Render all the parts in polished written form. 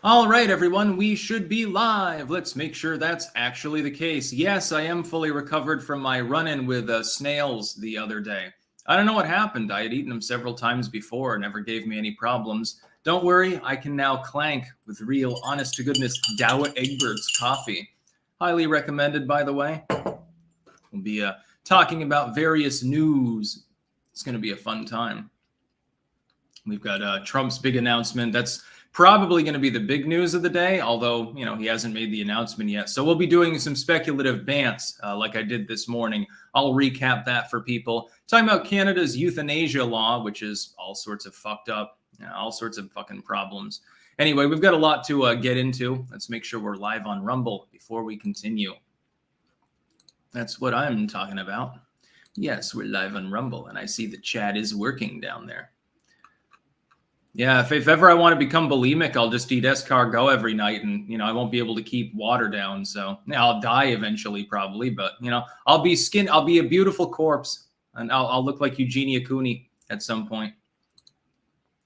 All right, everyone, we should be live. Let's make sure that's actually the case. Yes, I am fully recovered from my run-in with snails the other day. I don't know what happened. I had eaten them several times before, never gave me any problems. Don't worry, I can now clank with real, honest-to-goodness Dow Egbert's coffee. Highly recommended, by the way. We'll be talking about various news. It's going to be a fun time. We've got Trump's big announcement. That's probably going to be the big news of the day, although, he hasn't made the announcement yet. So we'll be doing some speculative bants like I did this morning. I'll recap that for people. Talking about Canada's euthanasia law, which is all sorts of fucked up, all sorts of fucking problems. Anyway, we've got a lot to get into. Let's make sure we're live on Rumble before we continue. That's what I'm talking about. Yes, we're live on Rumble, and I see the chat is working down there. Yeah, if ever I want to become bulimic, I'll just eat escargot every night, and I won't be able to keep water down. So I'll die eventually, probably. But I'll be a beautiful corpse, and I'll look like Eugenia Cooney at some point.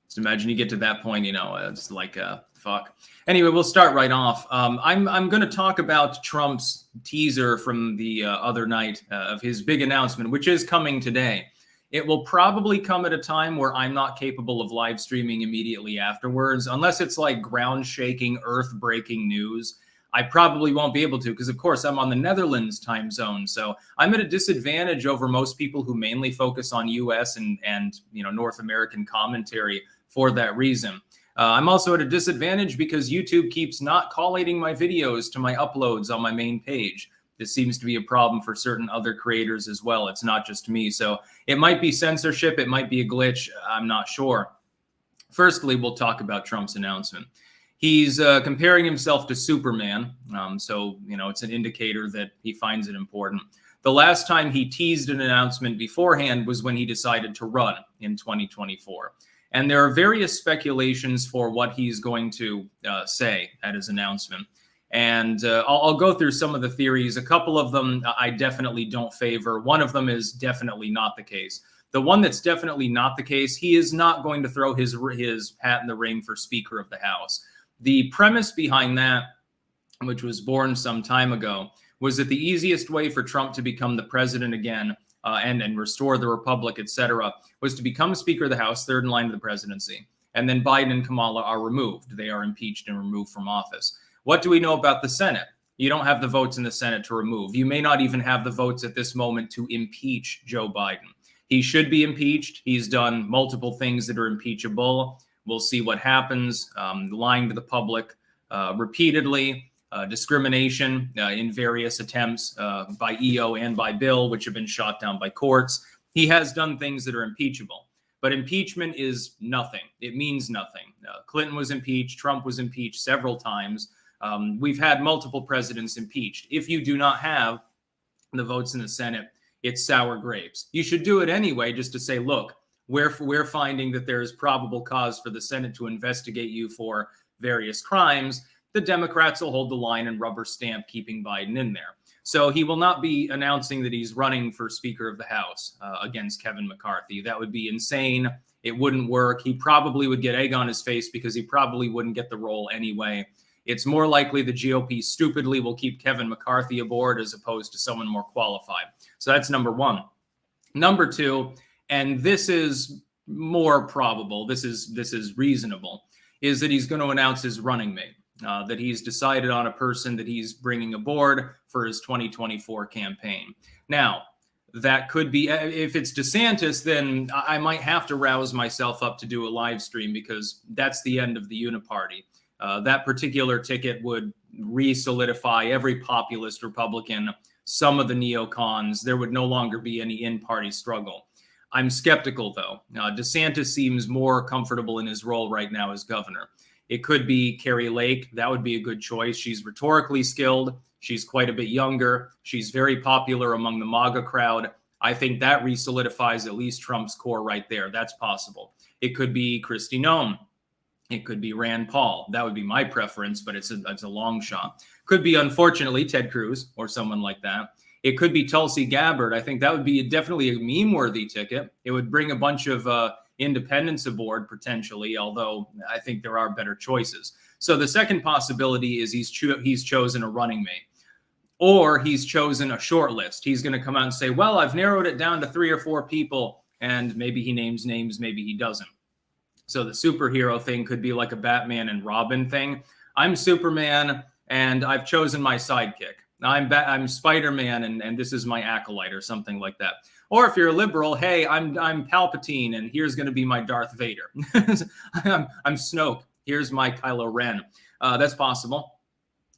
Just imagine you get to that point, it's like fuck. Anyway, we'll start right off. I'm going to talk about Trump's teaser from the other night of his big announcement, which is coming today. It will probably come at a time where I'm not capable of live streaming immediately afterwards, unless it's like ground-shaking, earth-breaking news. I probably won't be able to because, of course, I'm on the Netherlands time zone. So I'm at a disadvantage over most people who mainly focus on U.S. and North American commentary for that reason. I'm also at a disadvantage because YouTube keeps not collating my videos to my uploads on my main page. This seems to be a problem for certain other creators as well. It's not just me. So it might be censorship. It might be a glitch. I'm not sure. Firstly, we'll talk about Trump's announcement. He's comparing himself to Superman. So it's an indicator that he finds it important. The last time he teased an announcement beforehand was when he decided to run in 2024. And there are various speculations for what he's going to say at his announcement. And I'll go through some of the theories. A couple of them I definitely don't favor. One of them is definitely not the case. The one that's definitely not the case, he is not going to throw his hat in the ring for Speaker of the House. The premise behind that, which was born some time ago, was that the easiest way for Trump to become the president again and restore the republic, etc., was to become Speaker of the House, third in line to the presidency. And then Biden and Kamala are removed. They are impeached and removed from office. What do we know about the Senate? You don't have the votes in the Senate to remove. You may not even have the votes at this moment to impeach Joe Biden. He should be impeached. He's done multiple things that are impeachable. We'll see what happens. Lying to the public repeatedly, discrimination in various attempts by EO and by Bill, which have been shot down by courts. He has done things that are impeachable. But impeachment is nothing. It means nothing. Clinton was impeached. Trump was impeached several times. We've had multiple presidents impeached. If you do not have the votes in the Senate, it's sour grapes. You should do it anyway, just to say, look, we're finding that there is probable cause for the Senate to investigate you for various crimes. The Democrats will hold the line and rubber stamp keeping Biden in there. So he will not be announcing that he's running for Speaker of the House against Kevin McCarthy. That would be insane. It wouldn't work. He probably would get egg on his face because he probably wouldn't get the role anyway. It's more likely the GOP stupidly will keep Kevin McCarthy aboard as opposed to someone more qualified. So that's number one. Number two, and this is more probable, this is reasonable, is that he's going to announce his running mate, that he's decided on a person that he's bringing aboard for his 2024 campaign. Now, that could be, if it's DeSantis, then I might have to rouse myself up to do a live stream because that's the end of the uniparty. That particular ticket would re-solidify every populist Republican, some of the neocons. There would no longer be any in-party struggle. I'm skeptical, though. DeSantis seems more comfortable in his role right now as governor. It could be Carrie Lake. That would be a good choice. She's rhetorically skilled. She's quite a bit younger. She's very popular among the MAGA crowd. I think that re-solidifies at least Trump's core right there. That's possible. It could be Kristi Noem. It could be Rand Paul. That would be my preference, but it's a long shot. Could be, unfortunately, Ted Cruz or someone like that. It could be Tulsi Gabbard. I think that would be definitely a meme-worthy ticket. It would bring a bunch of independents aboard potentially, although I think there are better choices. So the second possibility is he's chosen a running mate, or he's chosen a short list. He's going to come out and say, well, I've narrowed it down to 3 or 4 people, and maybe he names names, maybe he doesn't. So the superhero thing could be like a Batman and Robin thing. I'm Superman, and I've chosen my sidekick. I'm Spider-Man, and this is my acolyte, or something like that. Or if you're a liberal, hey, I'm Palpatine, and here's going to be my Darth Vader. I'm Snoke. Here's my Kylo Ren. That's possible.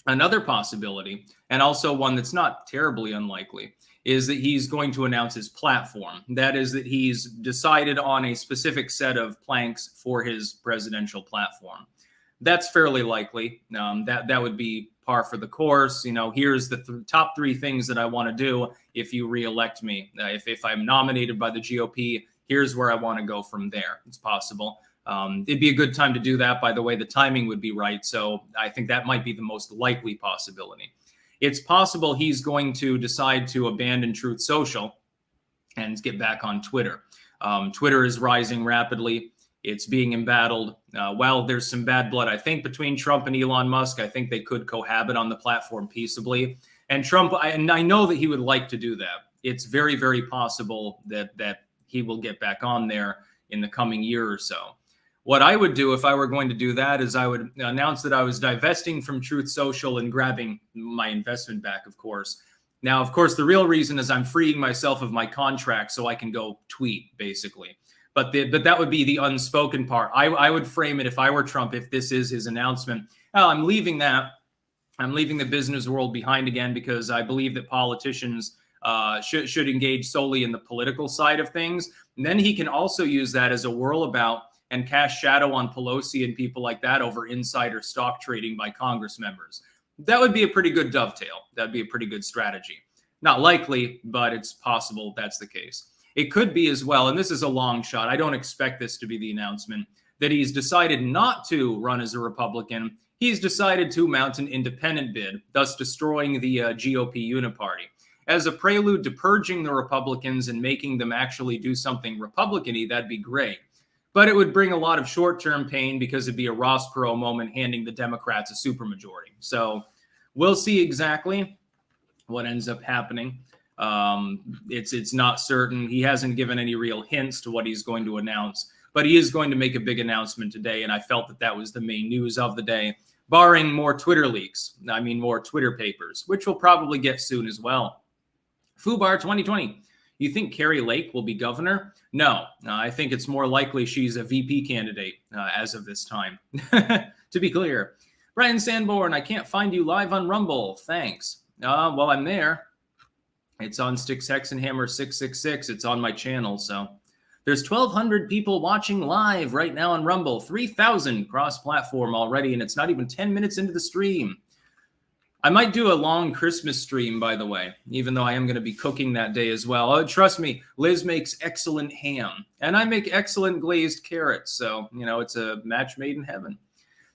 Another possibility, and also one that's not terribly unlikely, is that he's going to announce his platform. That is, that he's decided on a specific set of planks for his presidential platform. That's fairly likely. That would be par for the course. You know, here's the top 3 things that I want to do if you reelect me. If I'm nominated by the GOP, here's where I want to go from there. It's possible. It'd be a good time to do that. By the way, the timing would be right. So I think that might be the most likely possibility. It's possible he's going to decide to abandon Truth Social and get back on Twitter. Twitter is rising rapidly. It's being embattled. While there's some bad blood, I think, between Trump and Elon Musk, I think they could cohabit on the platform peaceably. And Trump, I know that he would like to do that. It's very, very possible that he will get back on there in the coming year or so. What I would do if I were going to do that is I would announce that I was divesting from Truth Social and grabbing my investment back, of course. Now, of course, the real reason is I'm freeing myself of my contract so I can go tweet, basically. But that would be the unspoken part. I would frame it, if I were Trump, if this is his announcement. Oh, I'm leaving that. I'm leaving the business world behind again, because I believe that politicians should engage solely in the political side of things. And then he can also use that as a whirlabout and cast shadow on Pelosi and people like that over insider stock trading by Congress members. That would be a pretty good dovetail. That'd be a pretty good strategy. Not likely, but it's possible that's the case. It could be as well, and this is a long shot, I don't expect this to be the announcement, that he's decided not to run as a Republican. He's decided to mount an independent bid, thus destroying the GOP uniparty. As a prelude to purging the Republicans and making them actually do something Republican-y, that'd be great. But it would bring a lot of short-term pain, because it'd be a Ross Perot moment handing the Democrats a supermajority. So we'll see exactly what ends up happening. It's not certain. He hasn't given any real hints to what he's going to announce, but he is going to make a big announcement today, and I felt that that was the main news of the day, barring more Twitter leaks. I mean, more Twitter papers, which we'll probably get soon as well. FUBAR 2020. You think Carrie Lake will be governor? No, I think it's more likely she's a VP candidate as of this time, to be clear. Brian Sanborn, I can't find you live on Rumble. Thanks. Well, I'm there. It's on Sticks Hexenhammer 666. It's on my channel. So there's 1,200 people watching live right now on Rumble, 3,000 cross-platform already, and it's not even 10 minutes into the stream. I might do a long Christmas stream, by the way, even though I am going to be cooking that day as well. Oh, trust me, Liz makes excellent ham, and I make excellent glazed carrots. So, you know, it's a match made in heaven.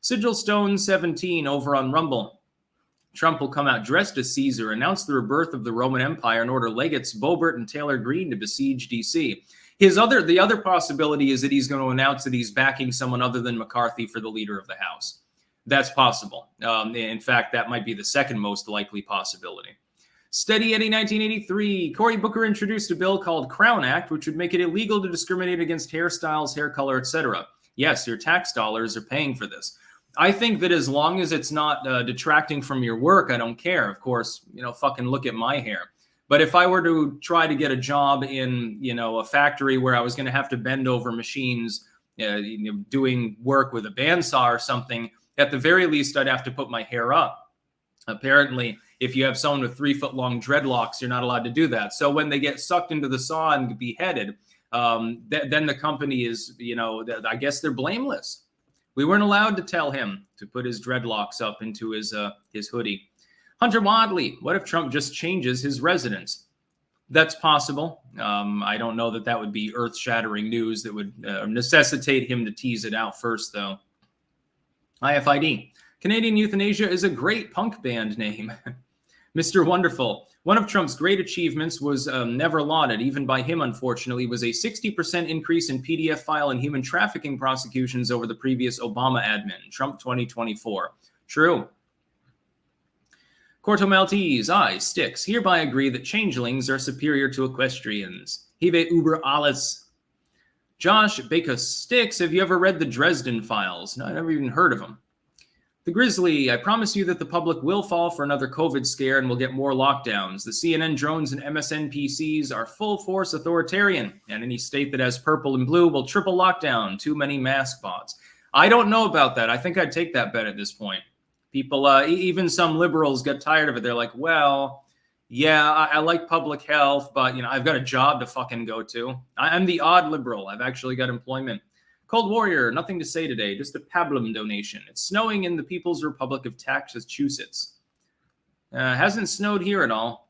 Sigil Stone 17 over on Rumble. Trump will come out dressed as Caesar, announce the rebirth of the Roman Empire, and order legates Boebert and Taylor Greene to besiege D.C. The other possibility is that he's going to announce that he's backing someone other than McCarthy for the leader of the House. That's possible. In fact, that might be the second most likely possibility. Steady Eddie 1983. Cory Booker introduced a bill called Crown Act, which would make it illegal to discriminate against hairstyles, hair color, etc. Yes, your tax dollars are paying for this. I think that as long as it's not detracting from your work, I don't care. Of course, you know, fucking look at my hair. But if I were to try to get a job in, you know, a factory where I was going to have to bend over machines, doing work with a bandsaw or something, at the very least, I'd have to put my hair up. Apparently, if you have someone with 3-foot-long dreadlocks, you're not allowed to do that. So when they get sucked into the saw and beheaded, then the company is, you know, I guess they're blameless. We weren't allowed to tell him to put his dreadlocks up into his hoodie. Hunter Wadley, what if Trump just changes his residence? That's possible. I don't know that would be earth-shattering news that would necessitate him to tease it out first, though. IFID. Canadian Euthanasia is a great punk band name. Mr. Wonderful. One of Trump's great achievements was never lauded, even by him, unfortunately, was a 60% increase in PDF file and human trafficking prosecutions over the previous Obama admin, Trump 2024. True. Corto Maltese, I, Styx, hereby agree that changelings are superior to equestrians. Hive uber alles. Josh Bacus, Styx, have you ever read the Dresden Files? No, I've never even heard of them. The Grizzly, I promise you that the public will fall for another COVID scare and will get more lockdowns. The CNN drones and MSNPCs are full force authoritarian, and any state that has purple and blue will triple lockdown. Too many mask bots. I don't know about that. I think I'd take that bet at this point. People, even some liberals get tired of it. They're like, well, yeah, I like public health, but, I've got a job to fucking go to. I'm the odd liberal. I've actually got employment. Cold Warrior, nothing to say today, just a pablum donation. It's snowing in the People's Republic of Massachusetts. Hasn't snowed here at all.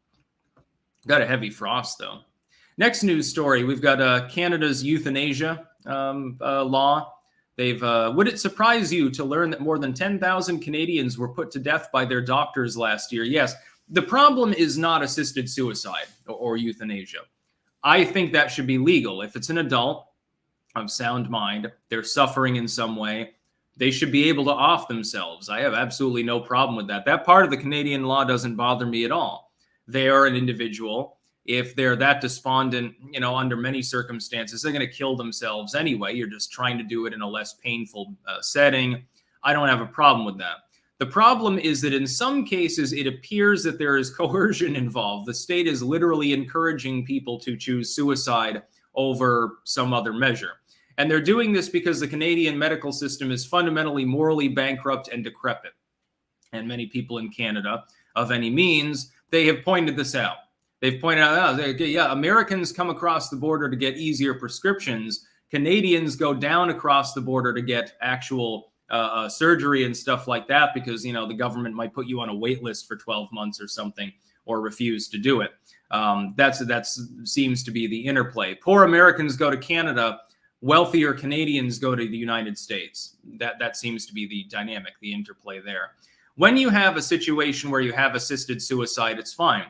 Got a heavy frost, though. Next news story, we've got Canada's euthanasia law. Would it surprise you to learn that more than 10,000 Canadians were put to death by their doctors last year? Yes, the problem is not assisted suicide or euthanasia. I think that should be legal. If it's an adult of sound mind, they're suffering in some way, they should be able to off themselves. I have absolutely no problem with that. That part of the Canadian law doesn't bother me at all. They are an individual. If they're that despondent, under many circumstances, they're going to kill themselves anyway. You're just trying to do it in a less painful setting. I don't have a problem with that. The problem is that in some cases, it appears that there is coercion involved. The state is literally encouraging people to choose suicide over some other measure. And they're doing this because the Canadian medical system is fundamentally morally bankrupt and decrepit. And many people in Canada, of any means, they have pointed this out. They've pointed out, Americans come across the border to get easier prescriptions. Canadians go down across the border to get actual surgery and stuff like that because, the government might put you on a wait list for 12 months or something or refuse to do it. That seems to be the interplay. Poor Americans go to Canada. Wealthier Canadians go to the United States. That seems to be the dynamic, the interplay there. When you have a situation where you have assisted suicide, it's fine.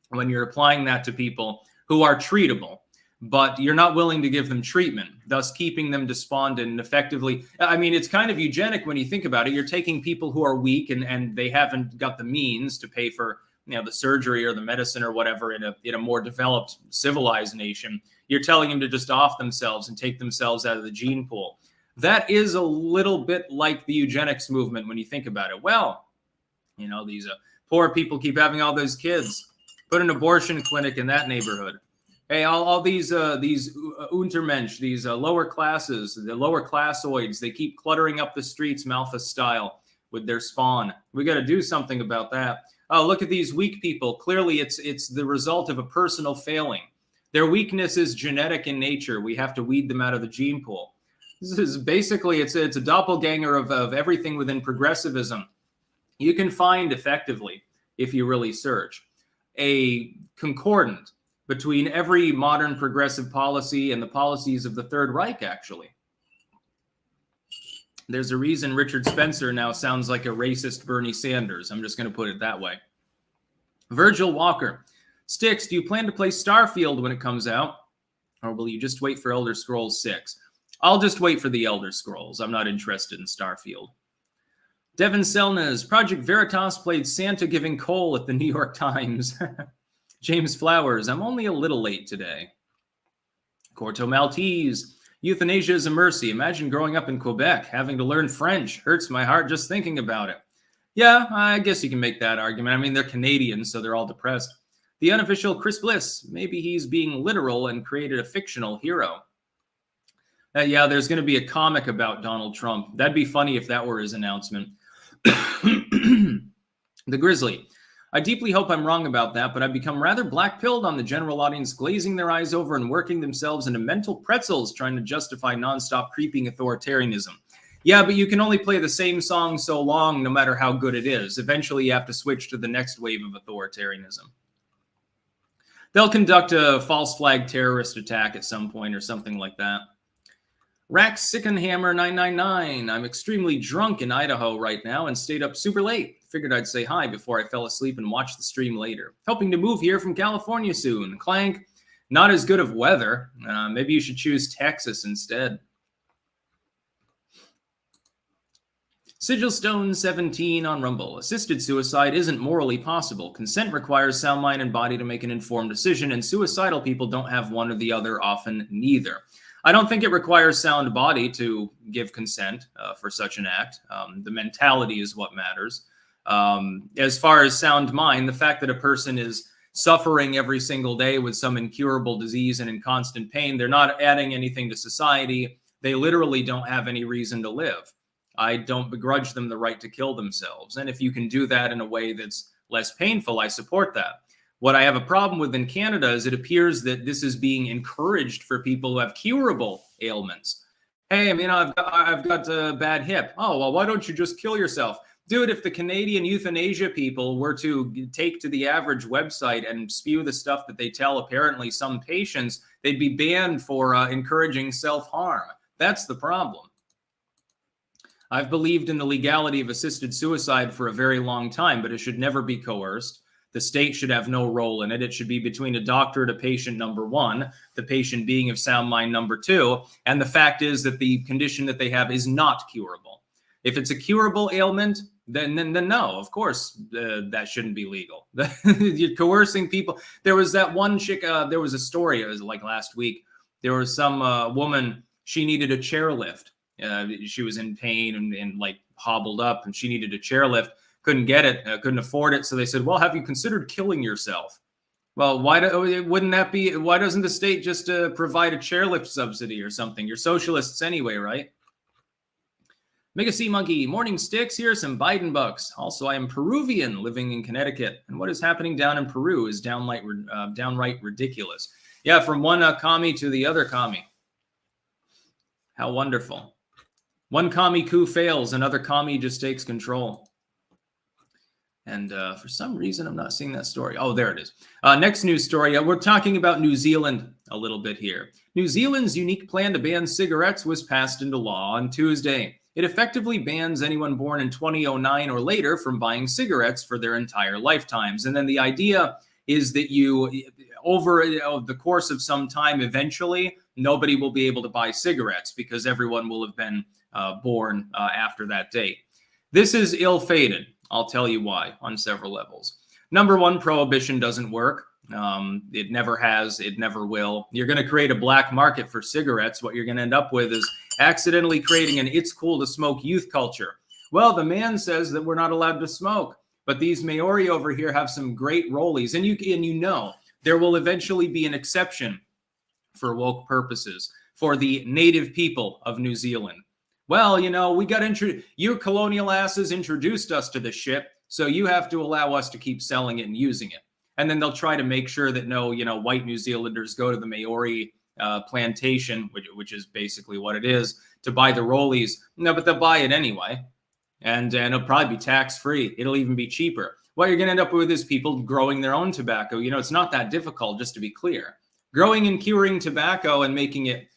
When you're applying that to people who are treatable, but you're not willing to give them treatment, thus keeping them despondent and effectively. It's kind of eugenic when you think about it. You're taking people who are weak and they haven't got the means to pay for the surgery or the medicine or whatever in a more developed, civilized nation. You're telling them to just off themselves and take themselves out of the gene pool. That is a little bit like the eugenics movement when you think about it. Well, these poor people keep having all those kids. Put an abortion clinic in that neighborhood. Hey, all these Untermensch, these lower classes, the lower classoids, they keep cluttering up the streets Malthus style with their spawn. We got to do something about that. Oh, look at these weak people. Clearly, it's the result of a personal failing. Their weakness is genetic in nature. We have to weed them out of the gene pool. This is basically, it's a doppelganger of everything within progressivism. You can find effectively, if you really search, a concordant between every modern progressive policy and the policies of the Third Reich, actually. There's a reason Richard Spencer now sounds like a racist Bernie Sanders. I'm just going to put it that way. Virgil Walker. Styx, do you plan to play Starfield when it comes out? Or will you just wait for Elder Scrolls 6? I'll just wait for the Elder Scrolls. I'm not interested in Starfield. Devin Selnes. Project Veritas played Santa giving coal at the New York Times. James Flowers. I'm only a little late today. Corto Maltese. Euthanasia is a mercy. Imagine growing up in Quebec, having to learn French. Hurts my heart just thinking about it. Yeah, I guess you can make that argument. They're Canadians, so they're all depressed. The unofficial Chris Bliss. Maybe he's being literal and created a fictional hero. Yeah, there's going to be a comic about Donald Trump. That'd be funny if that were his announcement. The Grizzly. I deeply hope I'm wrong about that, but I've become rather black-pilled on the general audience glazing their eyes over and working themselves into mental pretzels trying to justify nonstop creeping authoritarianism. Yeah, but you can only play the same song so long no matter how good it is. Eventually, you have to switch to the next wave of authoritarianism. They'll conduct a false flag terrorist attack at some point or something like that. Rax Sickenhammer 999. I'm extremely drunk in Idaho right now and stayed up super late. Figured I'd say hi before I fell asleep and watch the stream later. Hoping to move here from California soon. Clank. Not as good of weather. Maybe you should choose Texas instead. Sigilstone17 on Rumble. Assisted suicide isn't morally possible. Consent requires sound mind and body to make an informed decision, and suicidal people don't have one or the other, often neither. I don't think it requires sound body to give consent for such an act. The mentality is what matters. As far as sound mind, the fact that a person is suffering every single day with some incurable disease and in constant pain, they're not adding anything to society. They literally don't have any reason to live. I don't begrudge them the right to kill themselves. And if you can do that in a way that's less painful, I support that. What I have a problem with in Canada is it appears that this is being encouraged for people who have curable ailments. Hey, I mean, I've got a bad hip. Oh, well, why don't you just kill yourself? Dude, if the Canadian euthanasia people were to take to the average website and spew the stuff that they tell apparently some patients, they'd be banned for encouraging self-harm. That's the problem. I've believed in the legality of assisted suicide for a very long time, but it should never be coerced. The state should have no role in it. It should be between a doctor and a patient, number one, the patient being of sound mind, number two, and the fact is that the condition that they have is not curable. If it's a curable ailment, then no, of course, that shouldn't be legal. You're coercing people. There was that one chick, there was a story, it was like last week. There was some woman, she needed a chairlift. She was in pain and like hobbled up, and she needed a chairlift. Couldn't get it, couldn't afford it. So they said, well, have you considered killing yourself? Well, why doesn't the state just provide a chairlift subsidy or something? You're socialists anyway, right? Mega Sea Monkey, morning sticks, here are some Biden bucks. Also, I am Peruvian living in Connecticut. And what is happening down in Peru is downright ridiculous. Yeah, from one commie to the other commie. How wonderful. One commie coup fails, another commie just takes control. And for some reason, I'm not seeing that story. Oh, there it is. Next news story. We're talking about New Zealand a little bit here. New Zealand's unique plan to ban cigarettes was passed into law on Tuesday. It effectively bans anyone born in 2009 or later from buying cigarettes for their entire lifetimes. And then the idea is that over the course of some time, eventually, nobody will be able to buy cigarettes because everyone will have been born after that date. This is ill-fated. I'll tell you why on several levels. Number one, prohibition doesn't work. It never has. It never will. You're going to create a black market for cigarettes. What you're going to end up with is accidentally creating an it's cool to smoke youth culture. Well, the man says that we're not allowed to smoke, but these Maori over here have some great rollies. And you know, there will eventually be an exception for woke purposes for the native people of New Zealand. Well, you know, we got you colonial asses introduced us to this shit, so you have to allow us to keep selling it and using it. And then they'll try to make sure that no, white New Zealanders go to the Maori plantation, which is basically what it is, to buy the rollies. No, but they'll buy it anyway. And it'll probably be tax-free. It'll even be cheaper. What you're going to end up with is people growing their own tobacco. It's not that difficult, just to be clear. Growing and curing tobacco and making it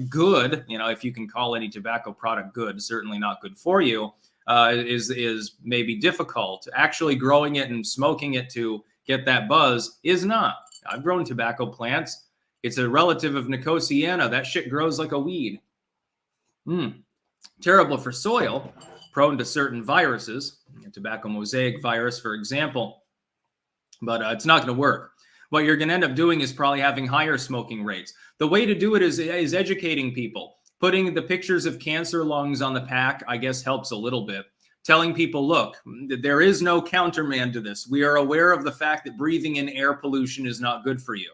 good, if you can call any tobacco product good, certainly not good for you, is maybe difficult. Actually growing it and smoking it to get that buzz is not. I've grown tobacco plants. It's a relative of Nicotiana. That shit grows like a weed. Terrible for soil, prone to certain viruses, tobacco mosaic virus, for example. But it's not going to work. What you're going to end up doing is probably having higher smoking rates. The way to do it is educating people. Putting the pictures of cancer lungs on the pack, I guess, helps a little bit. Telling people, look, there is no countermand to this. We are aware of the fact that breathing in air pollution is not good for you.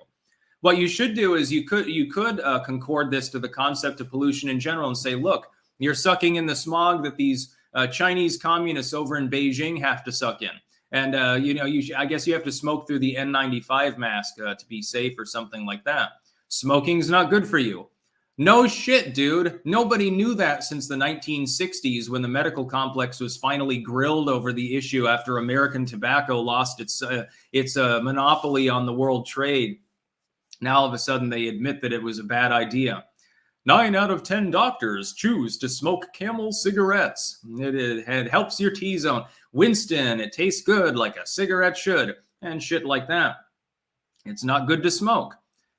What you should do is you could concord this to the concept of pollution in general and say, look, you're sucking in the smog that these Chinese communists over in Beijing have to suck in. And, I guess you have to smoke through the N95 mask to be safe or something like that. Smoking's not good for you. No shit, dude. Nobody knew that since the 1960s when the medical complex was finally grilled over the issue after American tobacco lost its monopoly on the world trade. Now, all of a sudden, they admit that it was a bad idea. 9 out of 10 doctors choose to smoke Camel cigarettes. It helps your T-zone. Winston, it tastes good like a cigarette should, and shit like that. It's not good to smoke,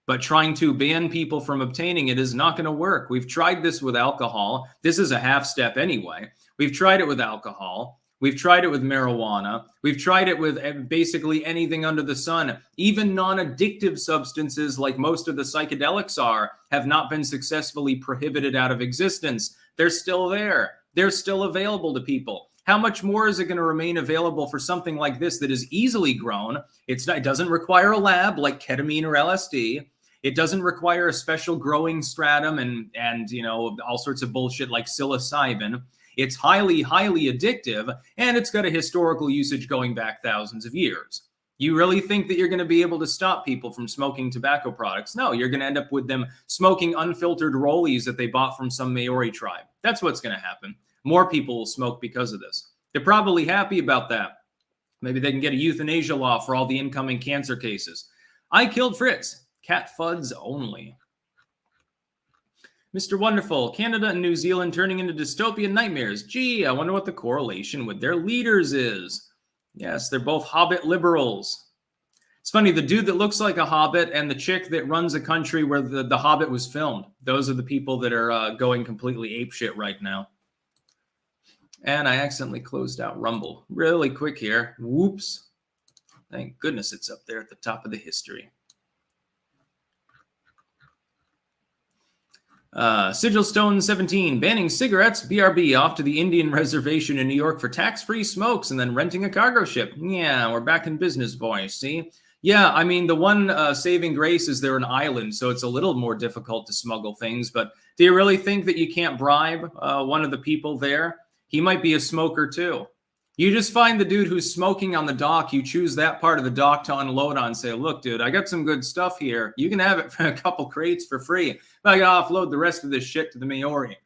but trying to ban people from obtaining it is not going to work. We've tried this with alcohol. This is a half step anyway. We've tried it with alcohol. We've tried it with marijuana. We've tried it with basically anything under the sun. Even non-addictive substances, like most of the psychedelics are, have not been successfully prohibited out of existence. They're still there. They're still available to people. How much more is it going to remain available for something like this that is easily grown? It doesn't require a lab like ketamine or LSD. It doesn't require a special growing stratum and you know, all sorts of bullshit like psilocybin. It's highly, highly addictive, and it's got a historical usage going back thousands of years. You really think that you're going to be able to stop people from smoking tobacco products? No, you're going to end up with them smoking unfiltered rollies that they bought from some Maori tribe. That's what's going to happen. More people will smoke because of this. They're probably happy about that. Maybe they can get a euthanasia law for all the incoming cancer cases. I killed Fritz. Cat fuds only. Mr. Wonderful, Canada and New Zealand turning into dystopian nightmares. Gee, I wonder what the correlation with their leaders is. Yes, they're both hobbit liberals. It's funny, the dude that looks like a hobbit and the chick that runs a country where the Hobbit was filmed. Those are the people that are going completely apeshit right now. And I accidentally closed out Rumble. Really quick here. Whoops. Thank goodness it's up there at the top of the history. Sigilstone 17, banning cigarettes, BRB, off to the Indian reservation in New York for tax-free smokes and then renting a cargo ship. Yeah, we're back in business, boys, see? Yeah, I mean, the one saving grace is they're an island, so it's a little more difficult to smuggle things, but do you really think that you can't bribe one of the people there? He might be a smoker, too. You just find the dude who's smoking on the dock, you choose that part of the dock to unload on, say, look, dude, I got some good stuff here. You can have it for a couple crates for free. But I got to offload the rest of this shit to the Maori.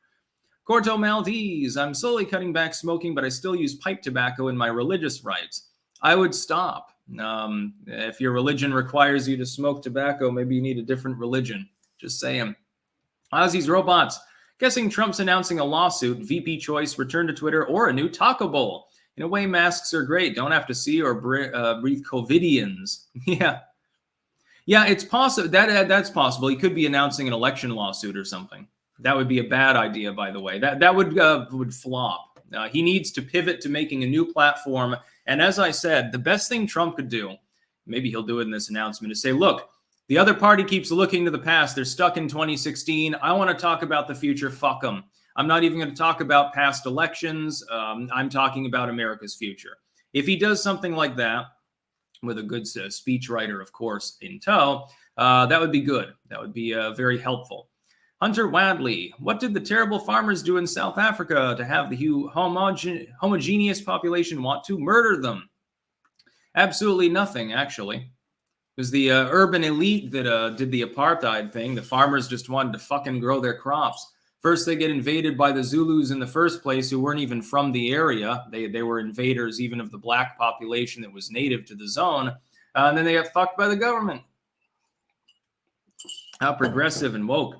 Corto Maltese, I'm slowly cutting back smoking, but I still use pipe tobacco in my religious rites. I would stop. If your religion requires you to smoke tobacco, maybe you need a different religion. Just saying. Ozzy's Robots, guessing Trump's announcing a lawsuit, VP choice, return to Twitter, or a new taco bowl. In a way, masks are great. Don't have to see or breathe COVIDians. Yeah. Yeah, it's possible. That's possible. He could be announcing an election lawsuit or something. That would be a bad idea, by the way. That would flop. He needs to pivot to making a new platform. And as I said, the best thing Trump could do, maybe he'll do it in this announcement, is say, look, the other party keeps looking to the past. They're stuck in 2016. I want to talk about the future. Fuck them. I'm not even going to talk about past elections. I'm talking about America's future. If he does something like that, with a good speechwriter, of course, in tow, that would be good. That would be very helpful. Hunter Wadley, what did the terrible farmers do in South Africa to have the homogeneous population want to murder them? Absolutely nothing, actually. It was the urban elite that did the apartheid thing. The farmers just wanted to fucking grow their crops. First, they get invaded by the Zulus in the first place, who weren't even from the area. They were invaders even of the black population that was native to the zone. And then they got fucked by the government. How progressive and woke.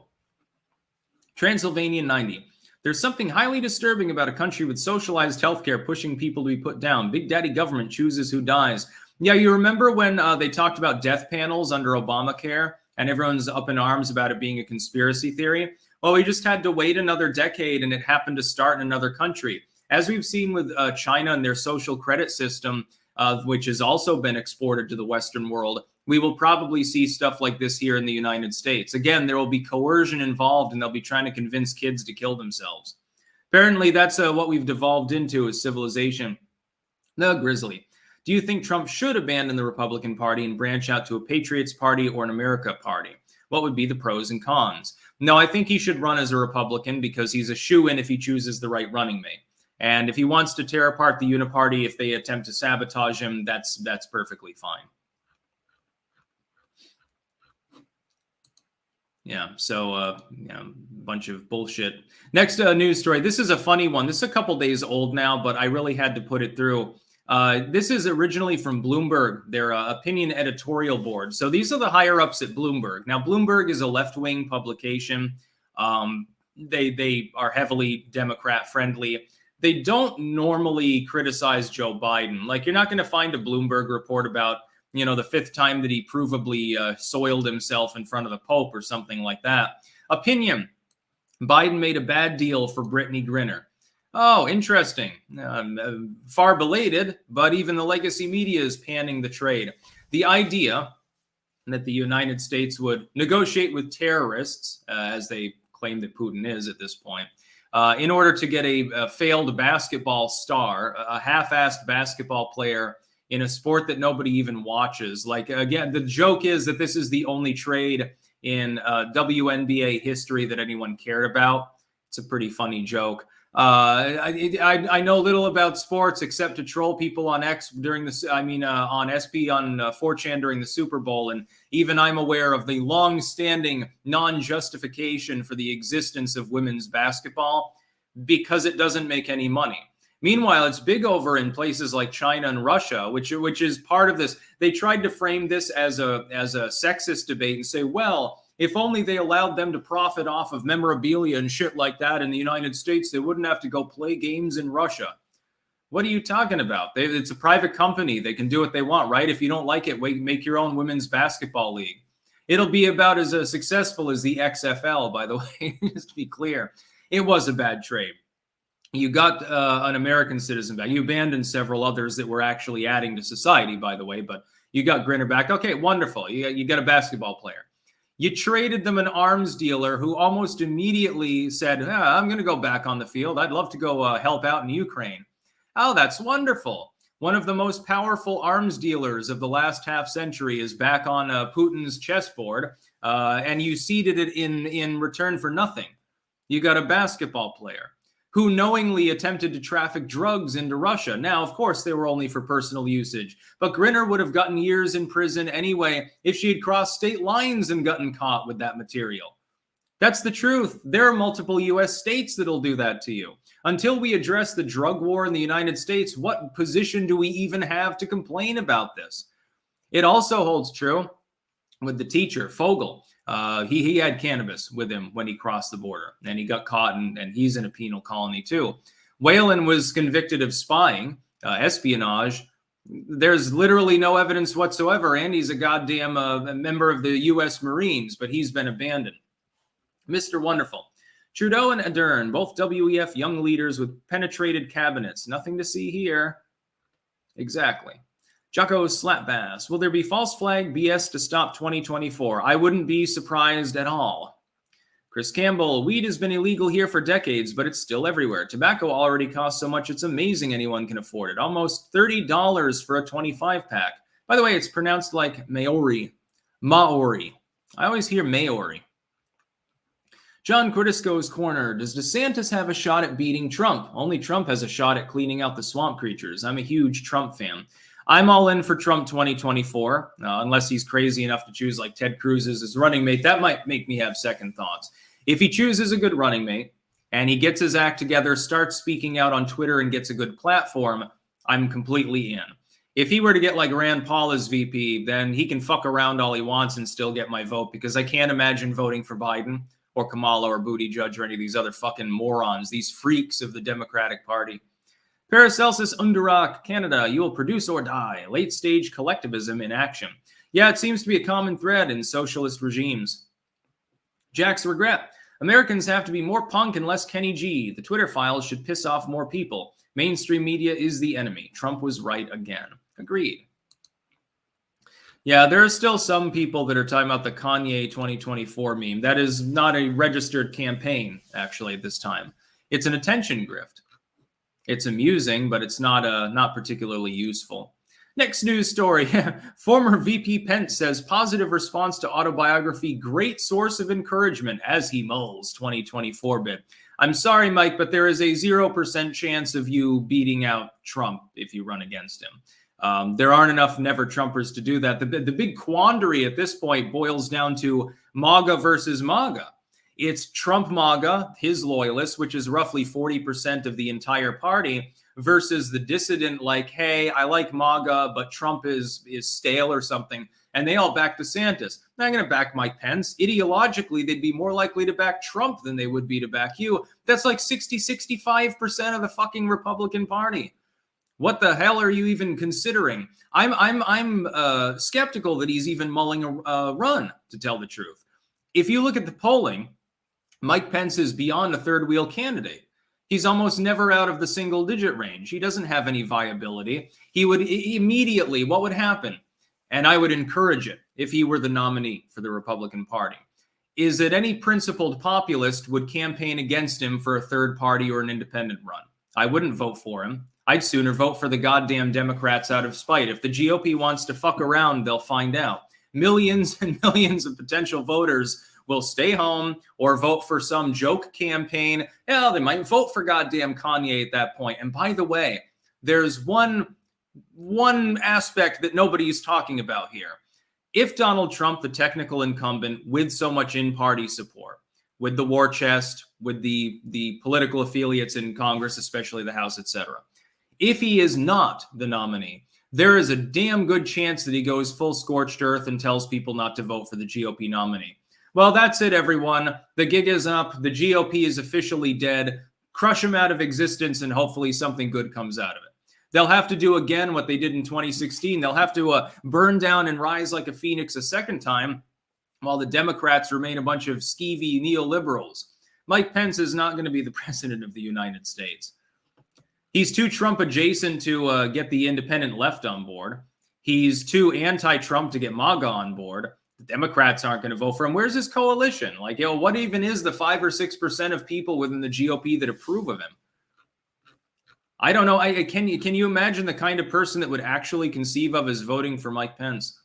Transylvania 90. There's something highly disturbing about a country with socialized healthcare pushing people to be put down. Big Daddy government chooses who dies. Yeah, you remember when they talked about death panels under Obamacare and everyone's up in arms about it being a conspiracy theory? Well, we just had to wait another decade and it happened to start in another country. As we've seen with China and their social credit system, which has also been exported to the Western world, we will probably see stuff like this here in the United States. Again, there will be coercion involved and they'll be trying to convince kids to kill themselves. Apparently, that's what we've devolved into as civilization. The Grizzly. Do you think Trump should abandon the Republican Party and branch out to a Patriots Party or an America Party? What would be the pros and cons? No, I think he should run as a Republican because he's a shoo-in if he chooses the right running mate. And if he wants to tear apart the Uniparty, if they attempt to sabotage him, that's perfectly fine. Yeah, so, bunch of bullshit. Next news story. This is a funny one. This is a couple days old now, but I really had to put it through. This is originally from Bloomberg, their opinion editorial board. So these are the higher-ups at Bloomberg. Now, Bloomberg is a left-wing publication. They are heavily Democrat friendly. They don't normally criticize Joe Biden. Like, you're not going to find a Bloomberg report about, the fifth time that he provably soiled himself in front of the Pope or something like that. Opinion: Biden made a bad deal for Brittany Griner. Oh, interesting. Far belated, but even the legacy media is panning the trade. The idea that the United States would negotiate with terrorists, as they claim that Putin is at this point, in order to get a failed basketball star, a half-assed basketball player in a sport that nobody even watches. Like, again, the joke is that this is the only trade in WNBA history that anyone cared about. It's a pretty funny joke. I know little about sports except to troll people on X during on SP on 4chan during the Super Bowl. And even I'm aware of the long-standing non-justification for the existence of women's basketball because it doesn't make any money. Meanwhile, it's big over in places like China and Russia, which is part of this. They tried to frame this as a sexist debate and say, well, if only they allowed them to profit off of memorabilia and shit like that in the United States, they wouldn't have to go play games in Russia. What are you talking about? It's a private company. They can do what they want, right? If you don't like it, make your own women's basketball league. It'll be about as successful as the XFL, by the way, just to be clear. It was a bad trade. You got an American citizen back. You abandoned several others that were actually adding to society, by the way, but you got Griner back. Okay, wonderful. You got a basketball player. You traded them an arms dealer who almost immediately said, I'm going to go back on the field. I'd love to go help out in Ukraine. Oh, that's wonderful. One of the most powerful arms dealers of the last half century is back on Putin's chessboard, and you ceded it in return for nothing. You got a basketball player who knowingly attempted to traffic drugs into Russia. Now, of course, they were only for personal usage, but Griner would have gotten years in prison anyway if she had crossed state lines and gotten caught with that material. That's the truth. There are multiple U.S. states that'll do that to you. Until we address the drug war in the United States, what position do we even have to complain about this? It also holds true with the teacher, Fogel. He had cannabis with him when he crossed the border, and he got caught, and he's in a penal colony too. Whalen was convicted of spying, espionage. There's literally no evidence whatsoever, and he's a goddamn member of the U.S. Marines, but he's been abandoned. Mr. Wonderful. Trudeau and Ardern, both WEF young leaders with penetrated cabinets. Nothing to see here. Exactly. Jocko Slapbass. Will there be false flag BS to stop 2024? I wouldn't be surprised at all. Chris Campbell. Weed has been illegal here for decades, but it's still everywhere. Tobacco already costs so much, it's amazing anyone can afford it. Almost $30 for a 25-pack. By the way, it's pronounced like Maori. Maori. I always hear Maori. John Cordisco's Corner. Does DeSantis have a shot at beating Trump? Only Trump has a shot at cleaning out the swamp creatures. I'm a huge Trump fan. I'm all in for Trump 2024, unless he's crazy enough to choose like Ted Cruz as his running mate. That might make me have second thoughts. If he chooses a good running mate and he gets his act together, starts speaking out on Twitter and gets a good platform, I'm completely in. If he were to get like Rand Paul as VP, then he can fuck around all he wants and still get my vote, because I can't imagine voting for Biden or Kamala or Buttigieg or any of these other fucking morons, these freaks of the Democratic Party. Paracelsus Underrock, Canada, you will produce or die. Late-stage collectivism in action. Yeah, it seems to be a common thread in socialist regimes. Jack's regret. Americans have to be more punk and less Kenny G. The Twitter files should piss off more people. Mainstream media is the enemy. Trump was right again. Agreed. Yeah, there are still some people that are talking about the Kanye 2024 meme. That is not a registered campaign, actually, at this time. It's an attention grift. It's amusing, but it's not particularly useful. Next news story. Former VP Pence says positive response to autobiography, great source of encouragement as he mulls 2024 bid. I'm sorry, Mike, but there is a 0% chance of you beating out Trump if you run against him. There aren't enough never-Trumpers to do that. The big quandary at this point boils down to MAGA versus MAGA. It's Trump MAGA, his loyalists, which is roughly 40% of the entire party, versus the dissident, like, hey, I like MAGA, but Trump is stale or something. And they all back DeSantis. They're not going to back Mike Pence. Ideologically, they'd be more likely to back Trump than they would be to back you. That's like 65% of the fucking Republican Party. What the hell are you even considering? I'm skeptical that he's even mulling a run, to tell the truth. If you look at the polling, Mike Pence is beyond a third wheel candidate. He's almost never out of the single digit range. He doesn't have any viability. He would immediately, what would happen? And I would encourage it if he were the nominee for the Republican Party, is that any principled populist would campaign against him for a third party or an independent run. I wouldn't vote for him. I'd sooner vote for the goddamn Democrats out of spite. If the GOP wants to fuck around, they'll find out. Millions and millions of potential voters will stay home or vote for some joke campaign. Hell, they might vote for goddamn Kanye at that point. And by the way, there's one aspect that nobody's talking about here. If Donald Trump, the technical incumbent with so much in-party support, with the war chest, with the political affiliates in Congress, especially the House, etc., if he is not the nominee, there is a damn good chance that he goes full scorched earth and tells people not to vote for the GOP nominee. Well, that's it, everyone. The gig is up. The GOP is officially dead. Crush him out of existence, and hopefully something good comes out of it. They'll have to do again what they did in 2016. They'll have to burn down and rise like a phoenix a second time, while the Democrats remain a bunch of skeevy neoliberals. Mike Pence is not going to be the president of the United States. He's too Trump adjacent to get the independent left on board. He's too anti-Trump to get MAGA on board. The Democrats aren't going to vote for him. Where's his coalition? Like, what even is the 5 or 6% of people within the GOP that approve of him? I don't know. Can you imagine the kind of person that would actually conceive of as voting for Mike Pence?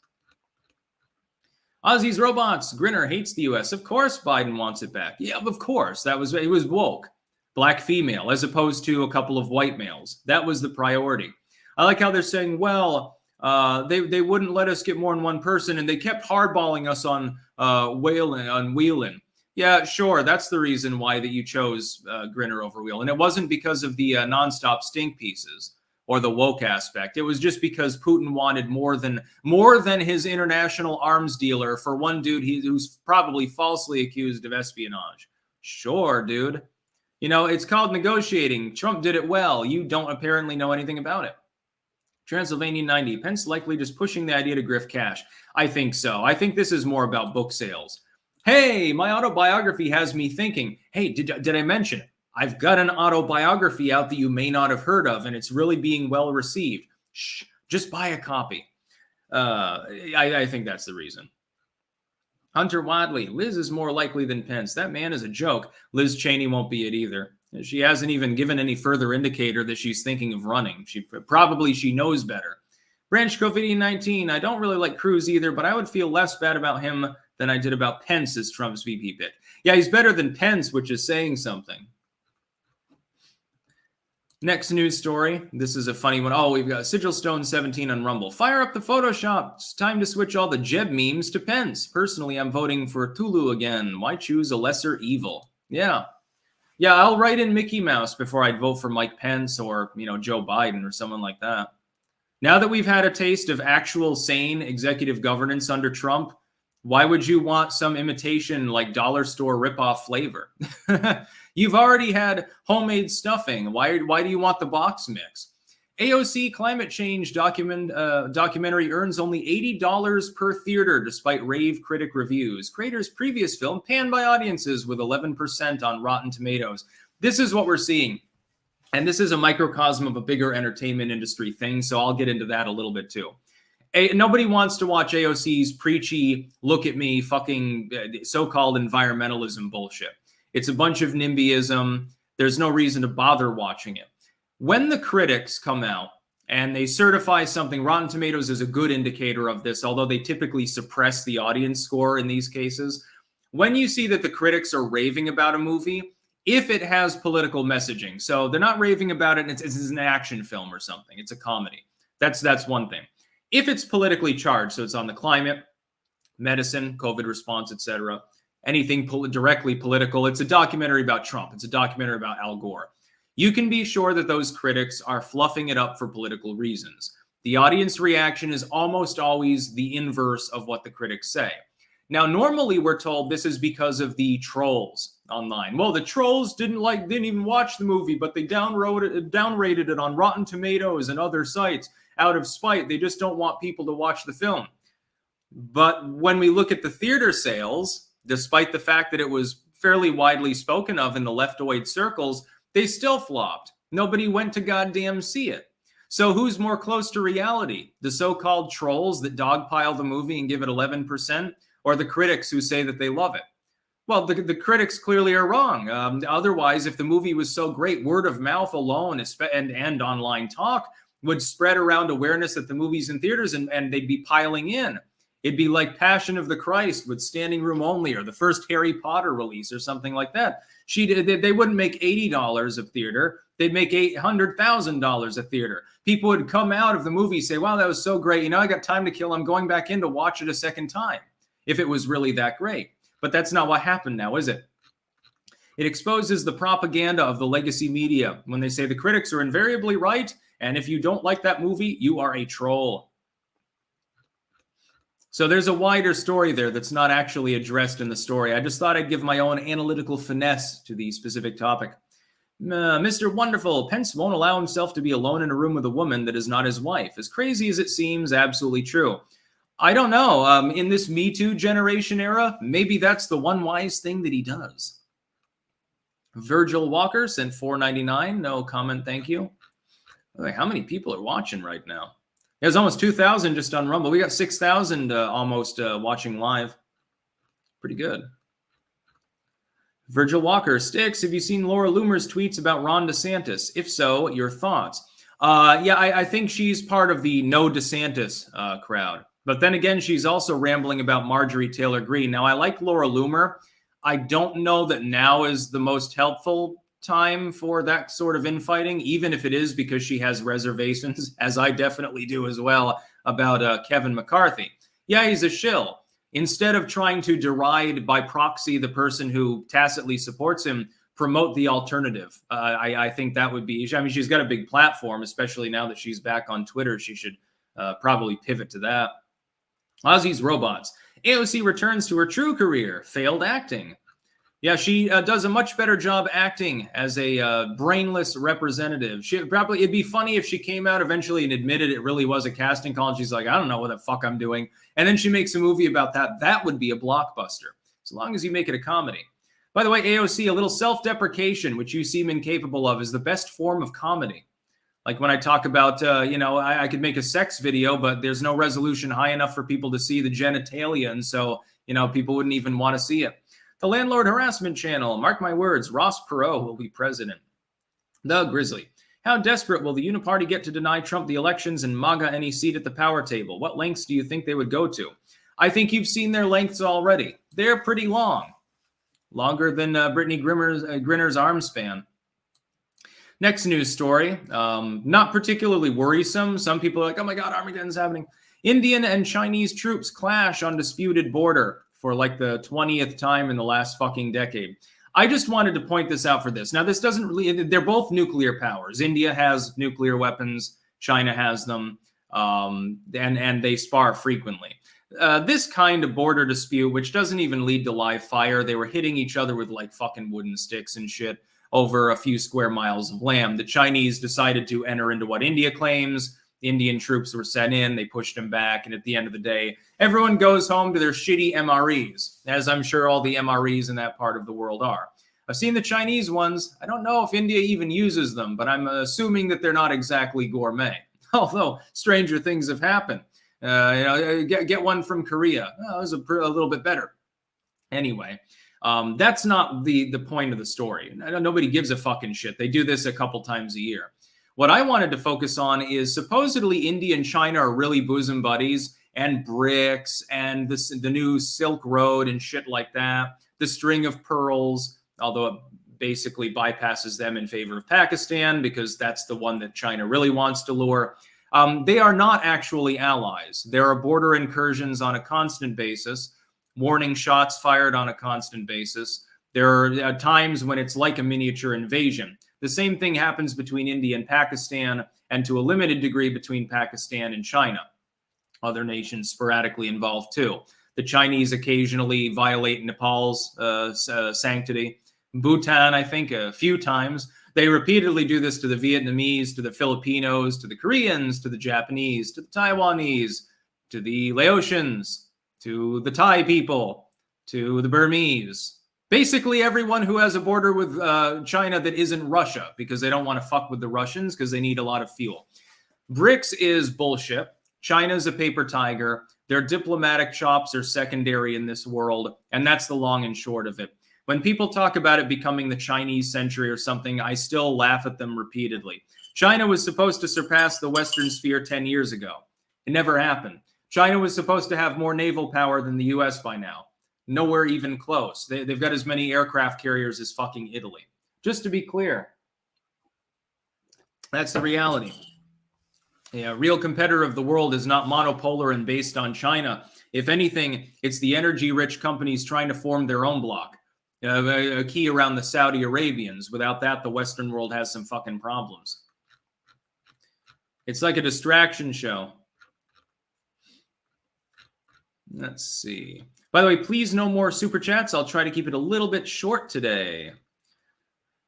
Ozzy's Robots. Griner hates the U.S. Of course Biden wants it back. Yeah, of course. It was woke. Black female, as opposed to a couple of white males. That was the priority. I like how they're saying, well, they wouldn't let us get more than one person, and they kept hardballing us on Whelan. Yeah, sure. That's the reason why that you chose Griner over Whelan. And it wasn't because of the nonstop stink pieces or the woke aspect. It was just because Putin wanted more than his international arms dealer for one dude who's probably falsely accused of espionage. Sure, dude. You know, it's called negotiating. Trump did it well. You don't apparently know anything about it. Transylvania 90. Pence likely just pushing the idea to grift cash. I think so. I think this is more about book sales. Hey, my autobiography has me thinking, hey, did I mention it? I've got an autobiography out that you may not have heard of, and it's really being well received. Shh, just buy a copy. I think that's the reason. Hunter Wadley. Liz is more likely than Pence. That man is a joke. Liz Cheney won't be it either. She hasn't even given any further indicator that she's thinking of running. She knows better. Branch COVID-19. I don't really like Cruz either, but I would feel less bad about him than I did about Pence as Trump's VP pick. Yeah, he's better than Pence, which is saying something. Next news story. This is a funny one. Oh, we've got Sigil Stone 17 on Rumble. Fire up the Photoshop. It's time to switch all the Jeb memes to Pence. Personally, I'm voting for Tulu again. Why choose a lesser evil? Yeah, I'll write in Mickey Mouse before I'd vote for Mike Pence or, Joe Biden or someone like that. Now that we've had a taste of actual sane executive governance under Trump, why would you want some imitation like dollar store ripoff flavor? You've already had homemade stuffing. Why do you want the box mix? AOC climate change documentary earns only $80 per theater despite rave critic reviews. Creator's previous film panned by audiences with 11% on Rotten Tomatoes. This is what we're seeing. And this is a microcosm of a bigger entertainment industry thing, so I'll get into that a little bit too. Nobody wants to watch AOC's preachy, look at me, fucking so-called environmentalism bullshit. It's a bunch of NIMBYism. There's no reason to bother watching it. When the critics come out and they certify something, Rotten Tomatoes is a good indicator of this, although they typically suppress the audience score in these cases. When you see that the critics are raving about a movie, if it has political messaging, so they're not raving about it, and it's an action film or something, it's a comedy. That's one thing. If it's politically charged, so it's on the climate, medicine, COVID response, etc., anything directly political. It's a documentary about Trump. It's a documentary about Al Gore. You can be sure that those critics are fluffing it up for political reasons. The audience reaction is almost always the inverse of what the critics say. Now, normally we're told this is because of the trolls online. Well, the trolls didn't even watch the movie, but they downrated it on Rotten Tomatoes and other sites out of spite. They just don't want people to watch the film. But when we look at the theater sales, despite the fact that it was fairly widely spoken of in the leftoid circles, they still flopped. Nobody went to goddamn see it. So who's more close to reality? The so-called trolls that dogpile the movie and give it 11%, or the critics who say that they love it? Well, the critics clearly are wrong. Otherwise, if the movie was so great, word of mouth alone and online talk would spread around awareness that the movie's in theaters, and they'd be piling in. It'd be like Passion of the Christ with standing room only, or the first Harry Potter release, or something like that. They wouldn't make $80 a theater. They'd make $800,000 a theater. People would come out of the movie, say, wow, that was so great. You know, I got time to kill. I'm going back in to watch it a second time, if it was really that great. But that's not what happened now, is it? It exposes the propaganda of the legacy media when they say the critics are invariably right, and if you don't like that movie, you are a troll. So there's a wider story there that's not actually addressed in the story. I just thought I'd give my own analytical finesse to the specific topic. Mr. Wonderful, Pence won't allow himself to be alone in a room with a woman that is not his wife. As crazy as it seems, absolutely true. I don't know. In this Me Too generation era, maybe that's the one wise thing that he does. Virgil Walker sent $4.99. No comment, thank you. How many people are watching right now? There's almost 2,000 just on Rumble. We got 6,000 almost watching live. Pretty good. Virgil Walker, Sticks, have you seen Laura Loomer's tweets about Ron DeSantis? If so, your thoughts? Yeah, I think she's part of the no DeSantis crowd. But then again, she's also rambling about Marjorie Taylor Greene. Now, I like Laura Loomer. I don't know that now is the most helpful time for that sort of infighting, even if it is because she has reservations, as I definitely do as well, about Kevin McCarthy. Yeah, he's a shill. Instead of trying to deride by proxy the person who tacitly supports him, promote the alternative. I think that would be, I mean, she's got a big platform, especially now that she's back on Twitter. She should probably pivot to that. Ozzy's Robots. AOC returns to her true career, failed acting. Yeah, she does a much better job acting as a brainless representative. It'd be funny if she came out eventually and admitted it really was a casting call, and she's like, I don't know what the fuck I'm doing. And then she makes a movie about that. That would be a blockbuster, as long as you make it a comedy. By the way, AOC, a little self-deprecation, which you seem incapable of, is the best form of comedy. Like when I talk about, I could make a sex video, but there's no resolution high enough for people to see the genitalia. And so, people wouldn't even want to see it. The Landlord Harassment Channel. Mark my words, Ross Perot will be president. The Grizzly. How desperate will the Uniparty get to deny Trump the elections and MAGA any seat at the power table? What lengths do you think they would go to? I think you've seen their lengths already. They're pretty long. Longer than Brittany Griner's arm span. Next news story. Not particularly worrisome. Some people are like, oh my God, Armageddon's happening. Indian and Chinese troops clash on disputed border for like the 20th time in the last fucking decade. I just wanted to point this out for this. Now, this doesn't really, they're both nuclear powers. India has nuclear weapons. China has them. And they spar frequently. This kind of border dispute, which doesn't even lead to live fire, they were hitting each other with like fucking wooden sticks and shit over a few square miles of land. The Chinese decided to enter into what India claims. Indian troops were sent in, they pushed them back, and at the end of the day, everyone goes home to their shitty MREs, as I'm sure all the MREs in that part of the world are. I've seen the Chinese ones. I don't know if India even uses them, but I'm assuming that they're not exactly gourmet. Although stranger things have happened. Get one from Korea. Oh, it was a little bit better. Anyway, that's not the point of the story. Nobody gives a fucking shit. They do this a couple times a year. What I wanted to focus on is supposedly India and China are really bosom buddies, and BRICS and the new Silk Road and shit like that. The String of Pearls, although it basically bypasses them in favor of Pakistan because that's the one that China really wants to lure. They are not actually allies. There are border incursions on a constant basis. warning shots fired on a constant basis. There are times when it's like a miniature invasion. The same thing happens between India and Pakistan, and to a limited degree between Pakistan and China. Other nations sporadically involved too. The Chinese occasionally violate Nepal's sanctity. Bhutan, I think, a few times. They repeatedly do this to the Vietnamese, to the Filipinos, to the Koreans, to the Japanese, to the Taiwanese, to the Laotians, to the Thai people, to the Burmese. Basically everyone who has a border with China that isn't Russia, because they don't want to fuck with the Russians because they need a lot of fuel. BRICS is bullshit. China's a paper tiger. Their diplomatic chops are secondary in this world, and that's the long and short of it. When people talk about it becoming the Chinese century or something, I still laugh at them repeatedly. China was supposed to surpass the Western sphere 10 years ago. It never happened. China was supposed to have more naval power than the US by now. Nowhere even close. They've got as many aircraft carriers as fucking Italy. Just to be clear. That's the reality. A real competitor of the world is not monopolar and based on China. If anything, it's the energy-rich companies trying to form their own bloc. A key around the Saudi Arabians. Without that, the Western world has some fucking problems. It's like a distraction show. Let's see. By the way, please no more super chats. I'll try to keep it a little bit short today.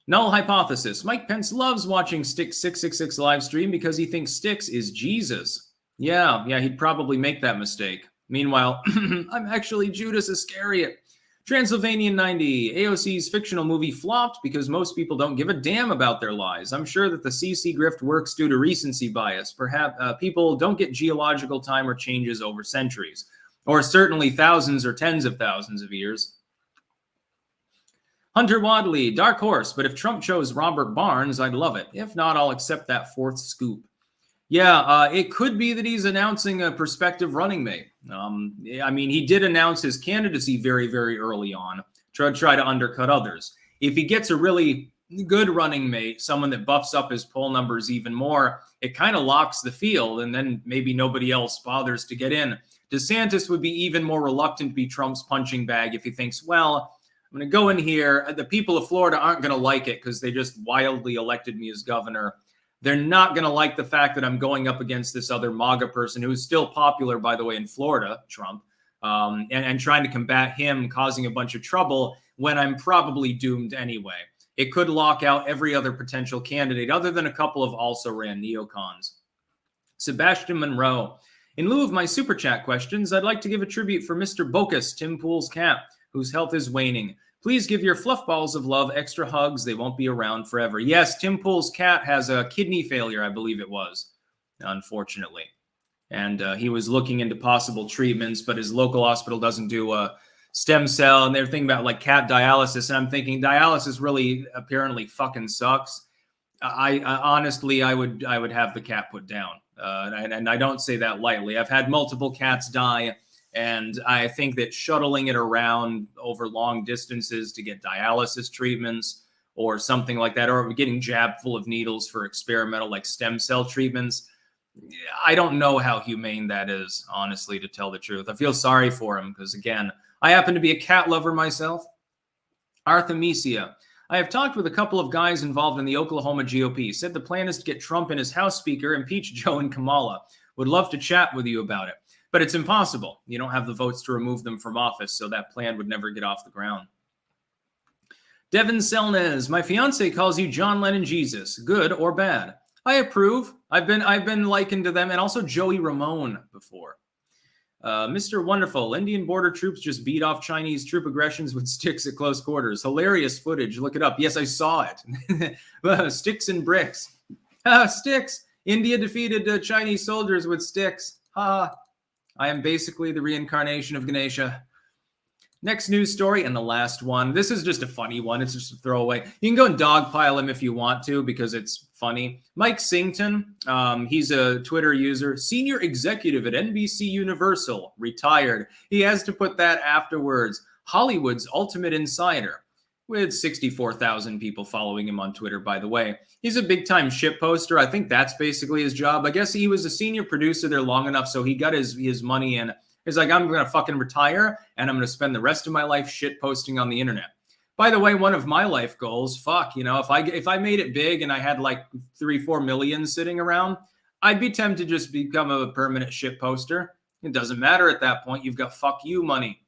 Null hypothesis. Mike Pence loves watching Styx 666 live stream because he thinks Styx is Jesus. Yeah, he'd probably make that mistake. Meanwhile, I'm actually Judas Iscariot. Transylvanian 90. AOC's fictional movie flopped because most people don't give a damn about their lies. I'm sure that the CC grift works due to recency bias. Perhaps people don't get geological time or changes over centuries. Or certainly thousands or tens of thousands of years. Hunter Wadley, dark horse, but if Trump chose Robert Barnes, I'd love it. If not, I'll accept that fourth scoop. Yeah, it could be that he's announcing a prospective running mate. I mean, he did announce his candidacy very, very early on to try to undercut others. If he gets a really good running mate, someone that buffs up his poll numbers even more, it kind of locks the field, and then maybe nobody else bothers to get in. DeSantis would be even more reluctant to be Trump's punching bag if he thinks, well, I'm going to go in here. The people of Florida aren't going to like it because they just wildly elected me as governor. They're not going to like the fact that I'm going up against this other MAGA person who is still popular, by the way, in Florida, Trump, and trying to combat him causing a bunch of trouble when I'm probably doomed anyway. It could lock out every other potential candidate other than a couple of also-ran neocons. Sebastian Monroe. In lieu of my super chat questions, I'd like to give a tribute for Mr. Bocus, Tim Pool's cat, whose health is waning. Please give your fluff balls of love extra hugs. They won't be around forever. Yes, Tim Pool's cat has a kidney failure, I believe it was, unfortunately. And he was looking into possible treatments, but his local hospital doesn't do a stem cell. And they're thinking about like cat dialysis. And I'm thinking dialysis really apparently fucking sucks. I honestly, I would have the cat put down. And I don't say that lightly. I've had multiple cats die, and I think that shuttling it around over long distances to get dialysis treatments or something like that, or getting jabbed full of needles for experimental like stem cell treatments, I don't know how humane that is, honestly, to tell the truth. I feel sorry for him because, again, I happen to be a cat lover myself. Artemisia. I have talked with a couple of guys involved in the Oklahoma GOP. Said the plan is to get Trump and his House Speaker, impeach Joe and Kamala. Would love to chat with you about it. But it's impossible. You don't have the votes to remove them from office, so that plan would never get off the ground. Devin Selnez, my fiance calls you John Lennon Jesus. Good or bad? I approve. I've been likened to them, and also Joey Ramone before. Mr. Wonderful, Indian border troops just beat off Chinese troop aggressions with sticks at close quarters. Hilarious footage. Look it up. Yes, I saw it. Sticks and bricks. Sticks. India defeated Chinese soldiers with sticks. I am basically the reincarnation of Ganesha. Next news story, and the last one. This is just a funny one. It's just a throwaway. You can go and dogpile him if you want to because it's funny. Mike Sington, he's a Twitter user, senior executive at NBC Universal, retired. He has to put that afterwards. Hollywood's ultimate insider, with 64,000 people following him on Twitter, by the way. He's a big-time shitposter. I think that's basically his job. I guess he was a senior producer there long enough, so he got his money in He's like, I'm going to fucking retire and I'm going to spend the rest of my life shit posting on the internet. By the way, one of my life goals, if I made it big and I had like 3-4 million sitting around, I'd be tempted to just become a permanent shit poster. It doesn't matter at that point. You've got fuck you money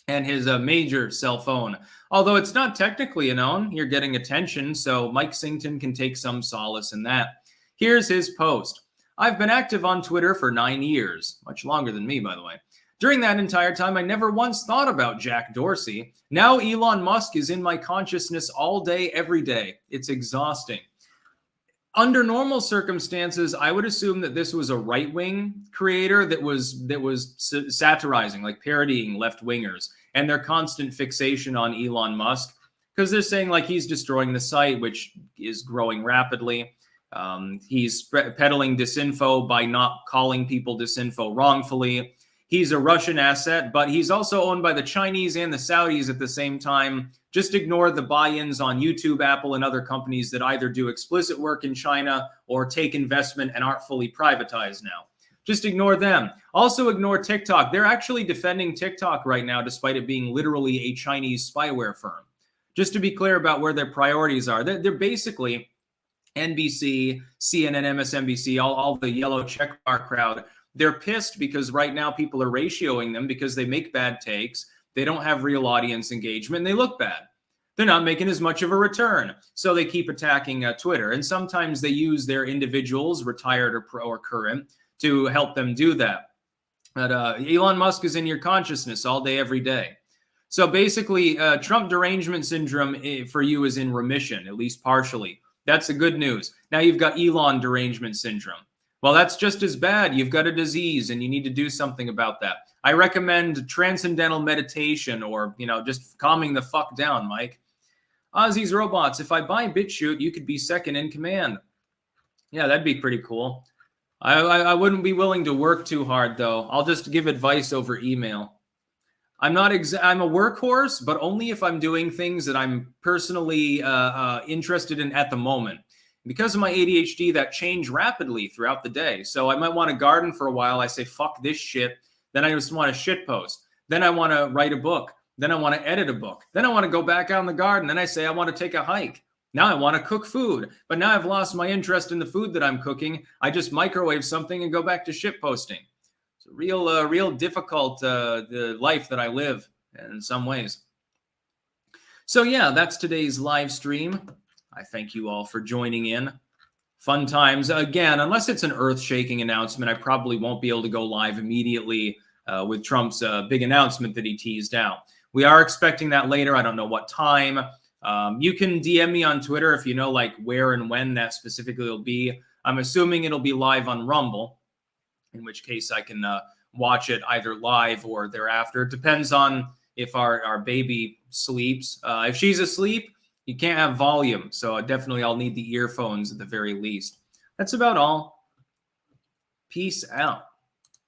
and his major cell phone. Although it's not technically a known, you're getting attention, so Mike Singleton can take some solace in that. Here's his post. I've been active on Twitter for 9 years, much longer than me, by the way. During that entire time, I never once thought about Jack Dorsey. Now Elon Musk is in my consciousness all day, every day. It's exhausting. Under normal circumstances, I would assume that this was a right-wing creator that was satirizing, like parodying left-wingers and their constant fixation on Elon Musk, because they're saying like he's destroying the site, which is growing rapidly. He's peddling disinfo by not calling people disinfo wrongfully. He's a Russian asset, but he's also owned by the Chinese and the Saudis at the same time. Just ignore the buy-ins on YouTube, Apple, and other companies that either do explicit work in China or take investment and aren't fully privatized now. Just ignore them. Also ignore TikTok. They're actually defending TikTok right now, despite it being literally a Chinese spyware firm. Just to be clear about where their priorities are. They're basically NBC, CNN, MSNBC, all the yellow checkmark crowd. They're pissed because right now people are ratioing them because they make bad takes. They don't have real audience engagement and they look bad. They're not making as much of a return. So they keep attacking Twitter. And sometimes they use their individuals, retired or current, to help them do that. But Elon Musk is in your consciousness all day, every day. So basically, Trump derangement syndrome for you is in remission, at least partially. That's the good news. Now you've got Elon derangement syndrome. Well, that's just as bad. You've got a disease and you need to do something about that. I recommend transcendental meditation or, just calming the fuck down, Mike. Ozzy's Robots. If I buy BitChute, you could be second in command. Yeah, that'd be pretty cool. I wouldn't be willing to work too hard, though. I'll just give advice over email. I'm a workhorse, but only if I'm doing things that I'm personally interested in at the moment. Because of my ADHD, that change rapidly throughout the day. So I might want to garden for a while. I say, fuck this shit. Then I just want to shit post. Then I want to write a book. Then I want to edit a book. Then I want to go back out in the garden. Then I say, I want to take a hike. Now I want to cook food. But now I've lost my interest in the food that I'm cooking. I just microwave something and go back to shit posting. It's a real difficult the life that I live in some ways. So yeah, that's today's live stream. I thank you all for joining in. Fun times. Again, unless it's an earth-shaking announcement, I probably won't be able to go live immediately with Trump's big announcement that he teased out. We are expecting that later. I don't know what time. You can DM me on Twitter if you know like where and when that specifically will be. I'm assuming it'll be live on Rumble, in which case I can watch it either live or thereafter. It depends on if our baby sleeps. If she's asleep, you can't have volume, so definitely I'll need the earphones at the very least. That's about all. Peace out.